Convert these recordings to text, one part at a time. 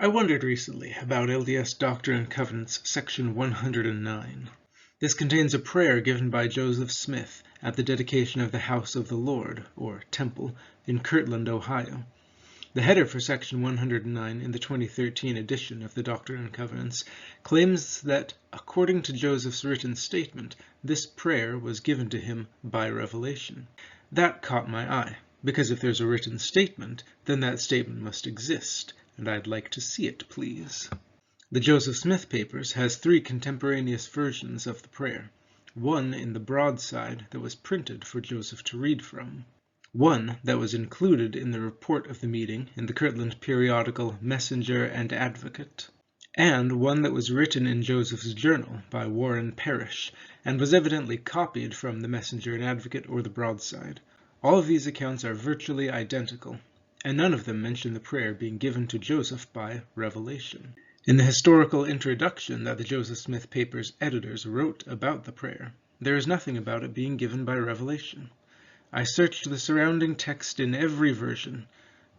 I wondered recently about LDS Doctrine and Covenants, section 109. This contains a prayer given by Joseph Smith at the dedication of the House of the Lord, or Temple, in Kirtland, Ohio. The header for section 109 in the 2013 edition of the Doctrine and Covenants claims that, according to Joseph's written statement, this prayer was given to him by revelation. That caught my eye, because if there's a written statement, then that statement must exist, and I'd like to see it, please. The Joseph Smith Papers has 3 contemporaneous versions of the prayer, one in the broadside that was printed for Joseph to read from, one that was included in the report of the meeting in the Kirtland periodical Messenger and Advocate, and one that was written in Joseph's journal by Warren Parrish, and was evidently copied from the Messenger and Advocate or the broadside. All of these accounts are virtually identical, and none of them mention the prayer being given to Joseph by revelation. In the historical introduction that the Joseph Smith Papers editors wrote about the prayer, there is nothing about it being given by revelation. I searched the surrounding text in every version,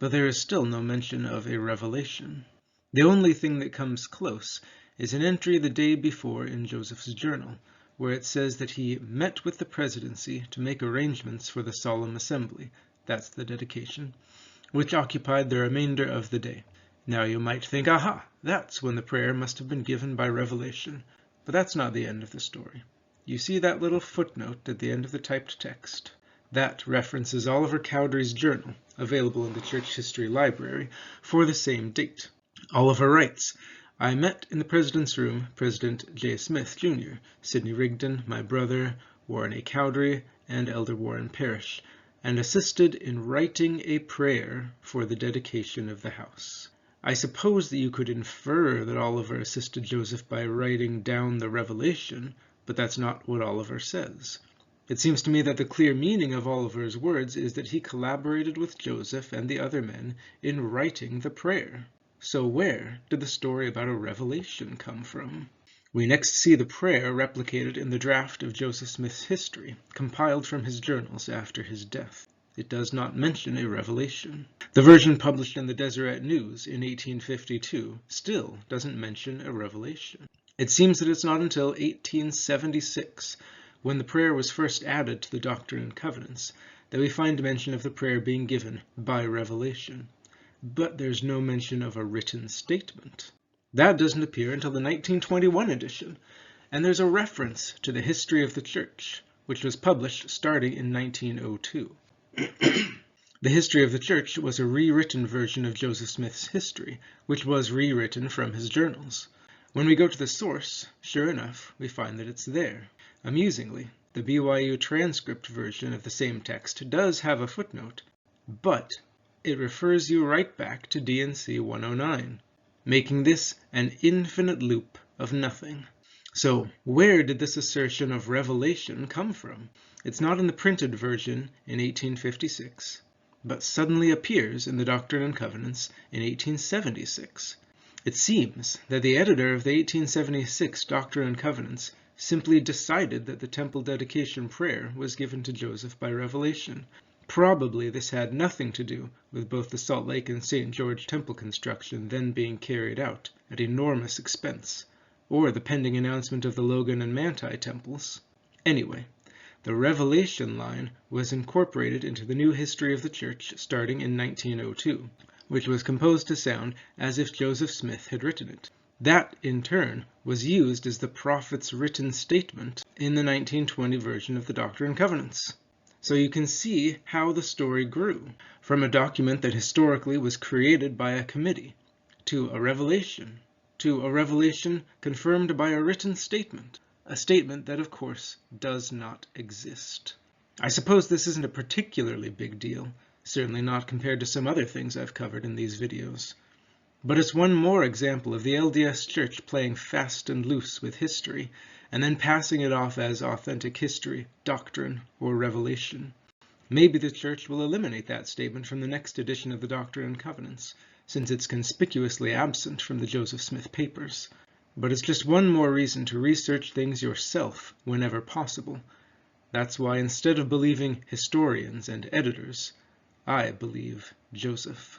but there is still no mention of a revelation. The only thing that comes close is an entry the day before in Joseph's journal, where it says that he met with the presidency to make arrangements for the solemn assembly, that's the dedication, which occupied the remainder of the day. Now you might think, aha, that's when the prayer must have been given by revelation, but that's not the end of the story. You see that little footnote at the end of the typed text? That references Oliver Cowdery's journal, available in the Church History Library, for the same date. Oliver writes, I met in the President's room President J. Smith, Jr., Sidney Rigdon, my brother, Warren A. Cowdery, and Elder Warren Parrish, and assisted in writing a prayer for the dedication of the house. I suppose that you could infer that Oliver assisted Joseph by writing down the revelation, but that's not what Oliver says. It seems to me that the clear meaning of Oliver's words is that he collaborated with Joseph and the other men in writing the prayer. So where did the story about a revelation come from? We next see the prayer replicated in the draft of Joseph Smith's history, compiled from his journals after his death. It does not mention a revelation. The version published in the Deseret News in 1852 still doesn't mention a revelation. It seems that it's not until 1876, when the prayer was first added to the Doctrine and Covenants, that we find mention of the prayer being given by revelation. But there's no mention of a written statement. That doesn't appear until the 1921 edition, and there's a reference to the history of the church, which was published starting in 1902. The history of the church was a rewritten version of Joseph Smith's history, which was rewritten from his journals. When we go to the source, sure enough, we find that it's there. Amusingly, the BYU transcript version of the same text does have a footnote, but it refers you right back to D&C 109, making this an infinite loop of nothing. So, where did this assertion of revelation come from? It's not in the printed version in 1856, but suddenly appears in the Doctrine and Covenants in 1876. It seems that the editor of the 1876 Doctrine and Covenants simply decided that the temple dedication prayer was given to Joseph by revelation. Probably this had nothing to do with both the Salt Lake and St. George temple construction then being carried out at enormous expense, or the pending announcement of the Logan and Manti temples. Anyway, the revelation line was incorporated into the new history of the church starting in 1902, which was composed to sound as if Joseph Smith had written it. That, in turn, was used as the prophet's written statement in the 1920 version of the Doctrine and Covenants. So you can see how the story grew, from a document that historically was created by a committee, to a revelation confirmed by a written statement, a statement that, of course, does not exist. I suppose this isn't a particularly big deal, certainly not compared to some other things I've covered in these videos. But it's one more example of the LDS Church playing fast and loose with history, and then passing it off as authentic history, doctrine, or revelation. Maybe the Church will eliminate that statement from the next edition of the Doctrine and Covenants, since it's conspicuously absent from the Joseph Smith Papers. But it's just one more reason to research things yourself whenever possible. That's why instead of believing historians and editors, I believe Joseph.